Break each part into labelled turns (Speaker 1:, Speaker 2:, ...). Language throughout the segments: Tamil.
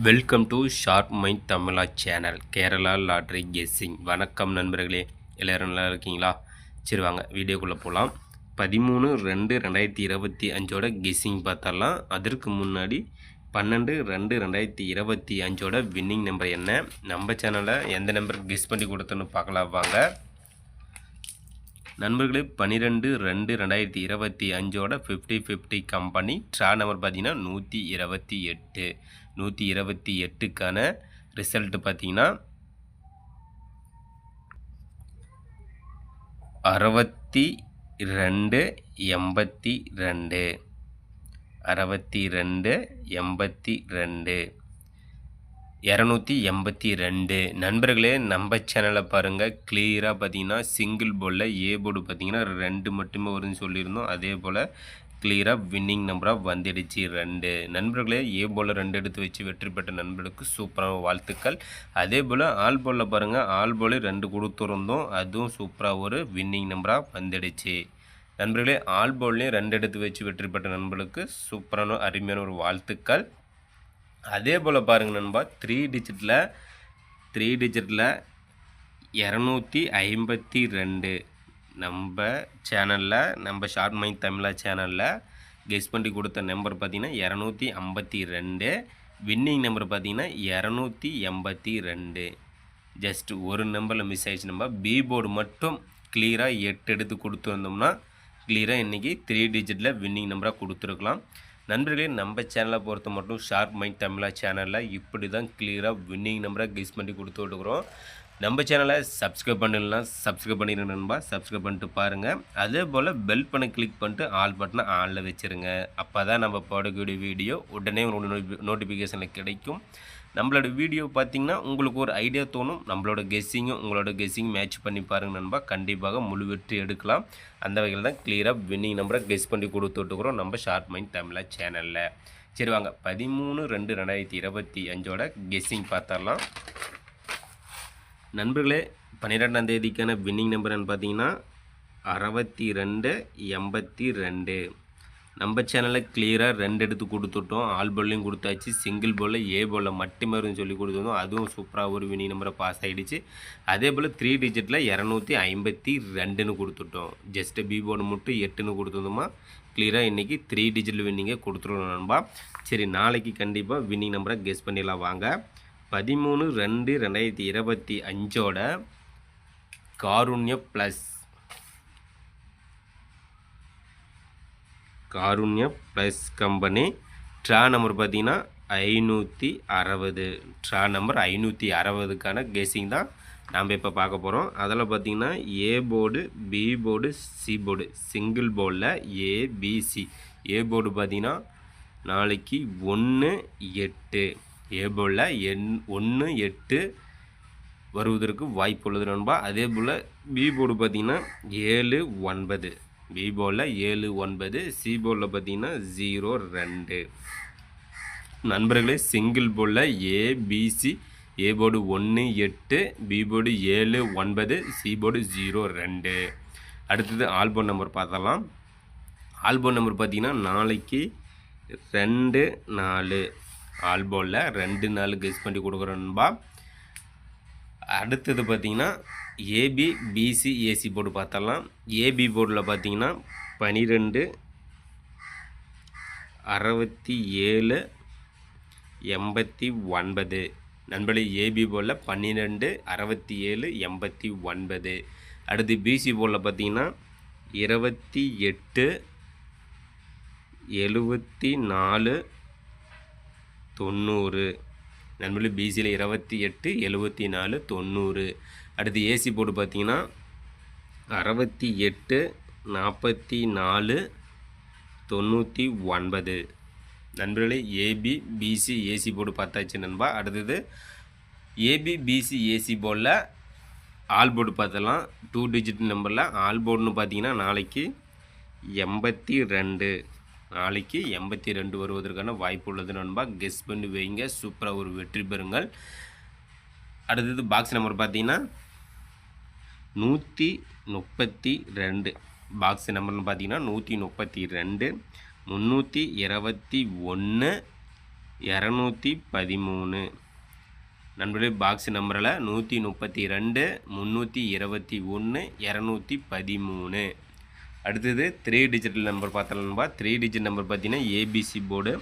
Speaker 1: Welcome to sharp mind Tamizha channel Kerala lottery guessing. வணக்கம் நண்பர்களே, எல்லோரும் நல்லா இருக்கீங்களா? சரி வாங்க வீடியோக்குள்ளே போகலாம். 13/2/2025 கெஸ்ஸிங் பார்த்தரலாம். அதற்கு முன்னாடி 12/2/2025 வின்னிங் நம்பர் என்ன, நம்ம சேனலில் எந்த நம்பருக்கு கெஸ் பண்ணி கொடுத்தோன்னு பார்க்கலாம் வாங்க நண்பர்களே. 12/2/2025 50-50 கம்பெனி ட்ரா நம்பர் பார்த்தீங்கன்னா 128. 128க்கான ரிசல்ட் பார்த்தீங்கன்னா 6282. 282 நண்பர்களே. நம்ம சேனலை பாருங்கள், கிளியராக பார்த்தீங்கன்னா சிங்கிள் போர்டில் ஏ போர்டு பார்த்தீங்கன்னா 2 மட்டுமே வரும்னு சொல்லியிருந்தோம். அதே போல் கிளியராக வின்னிங் நம்பராக வந்துடுச்சு 2. நண்பர்களே, ஏ போலில் 2 எடுத்து வச்சு வெற்றி பெற்ற நண்பர்களுக்கு சூப்பரான வாழ்த்துக்கள். அதே போல் ஆல் போலில் பாருங்கள், ஆல் போலு 2 கொடுத்துருந்தோம், அதுவும் சூப்பராக ஒரு வின்னிங் நம்பராக வந்துடுச்சு நண்பர்களே. ஆல் போல்லையும் 2 எடுத்து வச்சு வெற்றி பெற்ற நண்பர்களுக்கு சூப்பரான அருமையான ஒரு வாழ்த்துக்கள். அதே போல் பாருங்கள் நண்பா, 3 டிஜிட்டில் 252 நம்ம சேனலில், நம்ம ஷார்ட் மைண்ட் தமிழா சேனலில் கெஸ் பண்ணி கொடுத்த நம்பர் பார்த்திங்கன்னா 252. வின்னிங் நம்பர் பார்த்திங்கன்னா 282. ஜஸ்ட் ஒரு நம்பரில் மிஸ் ஆகிடுச்சு. நம்ம பி போர்டு மட்டும் கிளியராக 8 எடுத்து கொடுத்துருந்தோம்னா கிளியராக இன்றைக்கி 3 டிஜிட்டில் வின்னிங் நம்பராக கொடுத்துருக்கலாம் நண்பர்களே. நம்ம சேனலை பொறுத்த மட்டும் ஷார்ப் மைண்ட் தமிழா சேனலில் இப்படி தான் கிளியராக வின்னிங் நம்பராக கெஸ் பண்ணி கொடுத்து விட்டுக்கிறோம். நம்ம சேனலை சப்ஸ்கிரைப் பண்ணலாம், சப்ஸ்கிரைப் பண்ணிடுங்க நண்பா. சப்ஸ்கிரைப் பண்ணிட்டு பாருங்கள். அதே போல் பெல் பண்ண கிளிக் பண்ணிட்டு ஆல் பட்டனை ஆனில் வச்சுருங்க. அப்போ தான் நம்ம போடக்கூடிய வீடியோ உடனே உங்களுக்கு நோட்டிஃபிகேஷனில் கிடைக்கும். நம்மளோட வீடியோ பார்த்திங்கன்னா உங்களுக்கு ஒரு ஐடியா தோணும். நம்மளோட கெஸ்ஸிங்கும் உங்களோட கெஸ்ஸிங் மேட்ச் பண்ணி பாருங்கள் நண்பா. கண்டிப்பாக முழு வெற்றி எடுக்கலாம். அந்த வகையில் தான் கிளியராக வின்னிங் நம்பரை கெஸ் பண்ணி கொடுத்துட்ருக்குறோம் நம்ம ஷார்ட் மைண்ட் தமிழா சேனலில். சரி வாங்க 13/2/2025 கெஸ்ஸிங் பார்த்தரலாம் நண்பர்களே. 12ஆம் தேதிக்கான வின்னிங் நம்பர்னு பார்த்தீங்கன்னா 6282. நம்ம சேனலில் கிளியராக 2 எடுத்து கொடுத்துட்டோம். ஆல் போல்லையும் கொடுத்தாச்சு, சிங்கிள் போலில் ஏ போலில் மட்டுமே சொல்லி கொடுத்துருந்தோம். அதுவும் சூப்பராக ஒரு வின்னிங் நம்பரை பாஸ் ஆகிடுச்சு. அதே போல் 3 டிஜிட்டில் 252ன்னு கொடுத்துட்டோம். ஜஸ்ட்டு பி போர்டு மட்டும் 8ன்னு கொடுத்துருந்தோமா கிளியராக இன்றைக்கி 3 டிஜிட்டில் வின்னிங்கே கொடுத்துருவோம் நண்பா. சரி, நாளைக்கு கண்டிப்பாக வின்னிங் நம்பரை கெஸ் பண்ணிடலாம் வாங்க. 13/2/2025 காருண்ய ப்ளஸ் கம்பெனி ட்ரா நம்பர் பார்த்திங்கன்னா 560. ட்ரா நம்பர் 560க்கான கெஸ்ஸிங் தான் நாம் இப்போ பார்க்க போகிறோம். அதில் பார்த்திங்கன்னா A board, B board, C board, single போர்டில் ஏபிசி. ஏ போர்டு பார்த்திங்கன்னா நாளைக்கு 1-8. ஏ போர்டில் 1-8 வருவதற்கு வாய்ப்பு உள்ளது நண்பா. அதே போல் பி போர்டு பார்த்திங்கன்னா 7-9. பி போர்டில் 7-9. சி போர்டில் பார்த்திங்கன்னா 0-2 நண்பர்களே. சிங்கிள் போர்டில் ABC. A board 1-8, B board 7-9, C board 0-2. அடுத்தது ஆல் போர்டு நம்பர் பார்த்தலாம். ஆல் போர்டு நம்பர் பார்த்திங்கன்னா நாளைக்கு 2-4. ஆல் போர்டில் 2-4 கெஸ் பண்ணி கொடுக்குறோம் நண்பா. அடுத்தது பார்த்திங்கன்னா ஏபி, பிசி, ஏசி போர்டு பார்த்தரலாம். ஏபி போர்டில் பார்த்திங்கன்னா 12-67-89 நண்பர்களே. ஏபி போர்டில் 12-67-89. அடுத்து பிசி போர்டில் பார்த்திங்கன்னா 28-74-90 நண்பர்களே. பிசியில் 28-74-90. அடுத்து ஏசி போர்டு பார்த்திங்கன்னா 68-44-99 நண்பர்களே. ஏபி, பிசி, ஏசி போர்டு பார்த்தாச்சு நண்பா. அடுத்தது ஏபி, பிசி, ஏசி போர்டில் ஆல் போர்டு பார்த்தலாம். 2 டிஜிட் நம்பரில் ஆல் போர்டுன்னு பார்த்தீங்கன்னா நாளைக்கு 82. நாளைக்கு 82 வருவதற்கான வாய்ப்பு உள்ளது நண்பா. கெஸ் பண்ணி வைங்க, சூப்பராக ஒரு வெற்றி பெறுங்கள். அடுத்தது பாக்ஸ் நம்பர் பார்த்தீங்கன்னா 132. பாக்ஸ் நம்பர்னு பார்த்தீங்கன்னா 132, 321, 213. நண்பர்களே பாக்ஸ் நம்பரில் 132 321 213. அடுத்தது 3 டிஜிட்டல் நம்பர் பார்த்தலாம்பா. 3 டிஜிட் நம்பர் பார்த்தீங்கன்னா ஏபிசி போர்டு.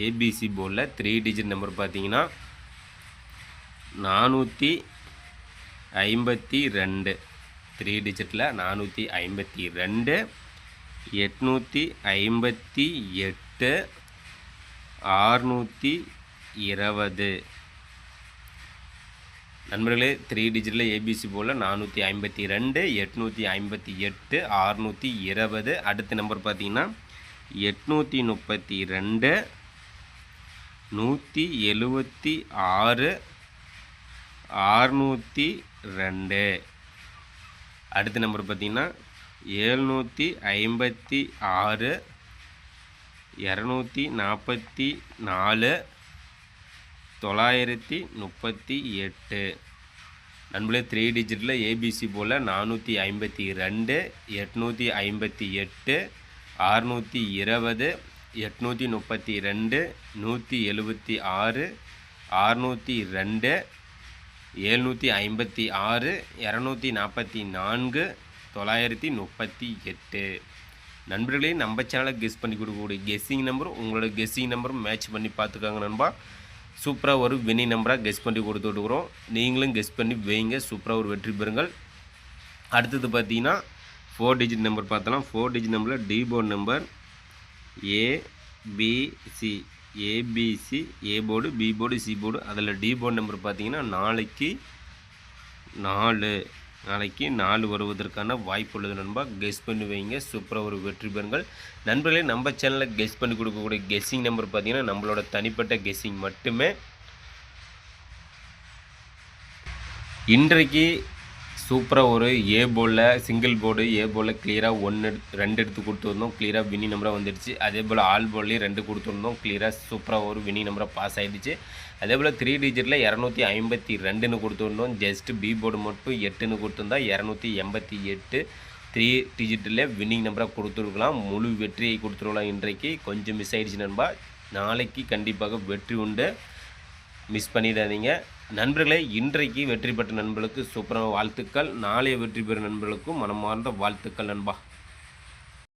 Speaker 1: ஏபிசி போர்டில் 3 டிஜிட் நம்பர் பார்த்தீங்கன்னா 452. 3 டிஜிட்டில் 452 858 620. நண்பர்களே 3 டிஜிட்டில் ஏபிசி போல் 452 858 620. அடுத்த நம்பர் பார்த்தீங்கன்னா 832 176 602. அடுத்த நம்பர் பார்த்தீங்கன்னா 756 244 938. நண்பர்களே 3 டிஜிட்டில் ஏபிசி போல் 452 858 620 832 176 602 756 244 938. நண்பர்களே நம்ம சேனலை கெஸ் பண்ணி கொடுக்கக்கூடிய கெஸ்ஸிங் நம்பர் உங்களோட கெஸ்ஸிங் நம்பரும் மேட்ச் பண்ணி பார்த்துக்காங்க நண்பா. சூப்பராக ஒரு வின்னிங் நம்பராக கெஸ் பண்ணி கொடுத்து விட்டுக்கிறோம். நீங்களும் கெஸ் பண்ணி வைங்க, சூப்பராக ஒரு வெற்றி பெறுங்கள். அடுத்தது பார்த்தீங்கன்னா 4 டிஜிட் நம்பர் பார்த்தலாம். 4 டிஜிட் நம்பரில் D board number ABC. A board, B board, C board. அதில் டி போர்டு நம்பர் பார்த்தீங்கன்னா நாளைக்கு 4 வருவதற்கான வாய்ப்பு உள்ளது நண்பா. கெஸ் பண்ணி வைங்க, சூப்பராக ஒரு வெற்றி பெறுங்கள். நண்பர்களே நம்ம சேனலில் கெஸ் பண்ணி கொடுக்கக்கூடிய கெஸ்ஸிங் நம்பர் பார்த்தீங்கன்னா நம்மளோட தனிப்பட்ட கெஸ்ஸிங் மட்டுமே. இன்றைக்கு சூப்பராக ஒரு ஏ போர்டில் சிங்கிள் போர்டு ஏ போர்டில் கிளியராக 2 எடுத்து கொடுத்துருந்தோம். கிளியராக வினி நம்பராக வந்துடுச்சு. அதே போல் ஆல் போர்ட்லேயும் 2 கொடுத்துருந்தோம். கிளியராக சூப்பராக ஒரு வினி நம்பராக பாஸ் ஆகிடுச்சு. அதே போல் 3 டிஜிட்டில் 252 கொடுத்துருந்தோம். ஜஸ்ட்டு பி போர்டு மட்டும் 8 கொடுத்துருந்தா 288. 3 டிஜிட்டில் வின்னிங் நம்பராக கொடுத்துருக்கலாம். முழு வெற்றியை கொடுத்துருக்கலாம். இன்றைக்கு கொஞ்சம் மிஸ் ஆகிடுச்சு நண்பா. நாளைக்கு கண்டிப்பாக வெற்றி உண்டு, மிஸ் பண்ணிடாதீங்க நண்பர்களே. இன்றைக்கு வெற்றி பெற்ற நண்பர்களுக்கு சூப்பரான வாழ்த்துக்கள். நாளைய வெற்றி பெறும் நண்பர்களுக்கும் மனமார்ந்த வாழ்த்துக்கள் நண்பா.